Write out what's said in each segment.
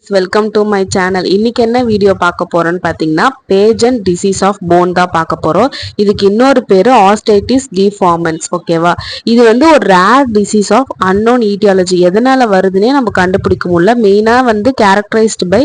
Welcome to my channel. இன்னைக்கு என்ன video பார்க்க போறோம்னு பார்த்தீங்கன்னா பேஜன் டிசீஸ் ஆஃப் போன் தான் பார்க்க போறோம். இதுக்கு இன்னொரு பேரு ஆஸ்டைட்டிஸ் டிஃபார்மன்ஸ். ஓகேவா, இது வந்து ஒரு rare disease of unknown etiology. எதனால வருதுன்னே நம்ம கண்டுபிடிக்க முடியல. மெயினா வந்து characterized by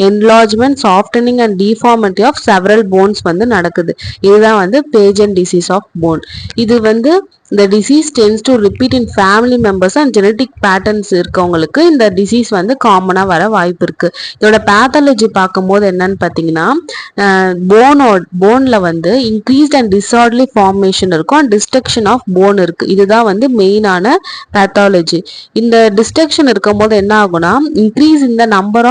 enlargement, softening and deformity of several bones வந்து நடக்குது. இதுதான் வந்து பேஜன் டிசீஸ் ஆஃப் போன். இது வந்து the disease tends to repeat in family members and genetic patterns இருக்கவங்களுக்கு இந்த டிசீஸ் வந்து காமனா வர வாய்ப்பு இருக்கு. இதோட பேத்தாலஜி பார்க்கும்போது என்னன்னு பார்த்தீங்கன்னா போன்ல வந்து இன்க்ரீஸ்ட் அண்ட் டிசார்டர்லி ஃபார்மேஷன் இருக்கும் அண்ட் டிஸ்ட்ரக்ஷன் ஆஃப் போன் இருக்கு. இதுதான் வந்து மெயினான பேத்தாலஜி. இந்த டிஸ்ட்ரக்ஷன் இருக்கும் போது என்ன ஆகும்னா இன்க்ரீஸ் இந்த number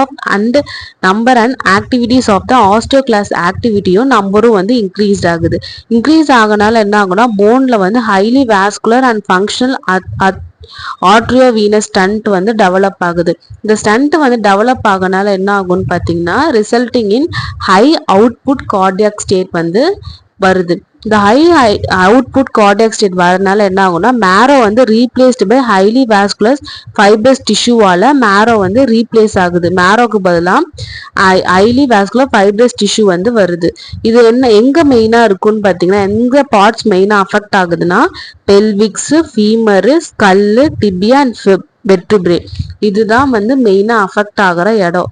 and activities of the osteoclasts ஆக்டிவிட்டியும் நம்பரும் வந்து இன்க்ரீஸ்ட் ஆகுது. இன்க்ரீஸ் ஆகனால என்ன ஆகும்னா போன்ல வந்து highly vascular and functional arteriovenous stent வந்து டெவலப் ஆகுது. இந்த ஸ்டண்ட் வந்து டெவலப் ஆகனால என்ன ஆகும்னு பார்த்தீங்கன்னா resulting in high output cardiac state வந்து வருது. இந்த ஹை அவுட்புட் கார்டியாக் ஸ்டேட் வரனால என்ன ஆகும்னா மேரோ வந்து replaced by highly vascular fibres டிஷ்யூவால மேரோ வந்து ரீப்ளேஸ் ஆகுது. மேரோக்கு பதிலாக ஹைலி வாஸ்குலர் ஃபைபர்ஸ் டிஷ்யூ வந்து வருது. இது என்ன எங்க மெயினா இருக்குன்னு பார்த்தீங்கன்னா எங்க பார்ட்ஸ் மெயினா அஃபெக்ட் ஆகுதுன்னா பெல்விக்ஸ், ஃபீமரு, ஸ்கல்லு, டிபியா அண்ட் வெர்டிப்ரே. இதுதான் வந்து மெயினா அஃபெக்ட் ஆகிற இடம்.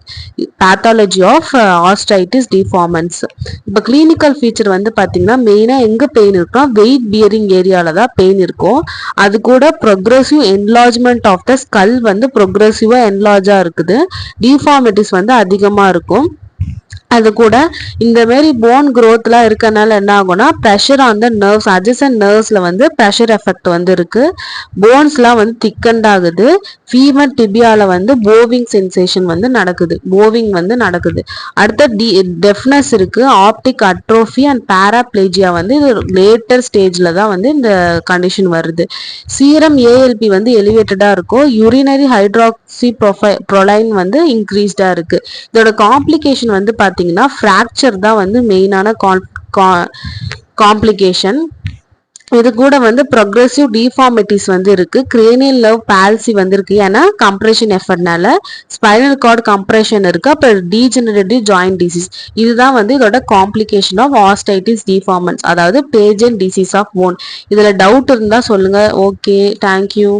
Pathology of osteitis deformans. இப்போ கிளினிக்கல் ஃபீச்சர் வந்து பார்த்தீங்கன்னா மெயினா எங்க பெயின் இருக்குன்னா வெயிட் பியரிங் ஏரியால தான் பெயின் இருக்கும். அது கூட progressive enlargement of the skull வந்து ப்ரொக்ரெசிவா என்லார்ஜா இருக்குது. டிஃபார்மிட்டிஸ் வந்து அதிகமா இருக்கும். அது கூட இந்த மாதிரி போன் க்ரோத்லாம் இருக்கனால என்ன ஆகும்னா pressure on the nerves, adjacent நர்வ்ஸ்ல வந்து ப்ரெஷர் எஃபெக்ட் வந்து இருக்கு. போன்ஸ்லாம் வந்து திக்கண்ட் ஆகுது. ஃபீமர் டிபியால வந்து போவிங் சென்சேஷன் வந்து நடக்குது. அடுத்த டெஃப்னஸ் இருக்கு. ஆப்டிக் அட்ரோஃபி அண்ட் பேராப்ளேஜியா வந்து இது லேட்டர் ஸ்டேஜ்ல தான் வந்து இந்த கண்டிஷன் வருது. சீரம் ஏஎல்பி வந்து எலிவேட்டடா இருக்கும். யூரினரி ஹைட்ராக்சி ப்ரோலைன் வந்து இன்க்ரீஸ்டா இருக்கு. இதோட காம்ப்ளிகேஷன் வந்து பார்த்தீங்கன்னா ஃப்ராக்சர் தான் வந்து மெயினான காம்ப்ளிகேஷன். இது கூட வந்து ப்ரொக்ரெசிவ் டிஃபார்மிட்டிஸ் வந்து இருக்கு. கிரேனியல் நர்வ் பால்சி வந்து இருக்கு. ஏன்னா கம்ப்ரெஷன் எஃபர்ட்னால ஸ்பைனல் கார்டு கம்ப்ரெஷன் இருக்கு. அப்புறம் டீஜெனரேட்டிவ் ஜாயிண்ட் டிசீஸ். இதுதான் வந்து இதோட காம்ப்ளிகேஷன் ஆஃப் ஆஸ்டைட்டிஸ் டிஃபார்மன்ஸ், அதாவது பேஜன் டிசீஸ் ஆஃப் போன். இதுல டவுட் இருந்தா சொல்லுங்க. Okay, thank you.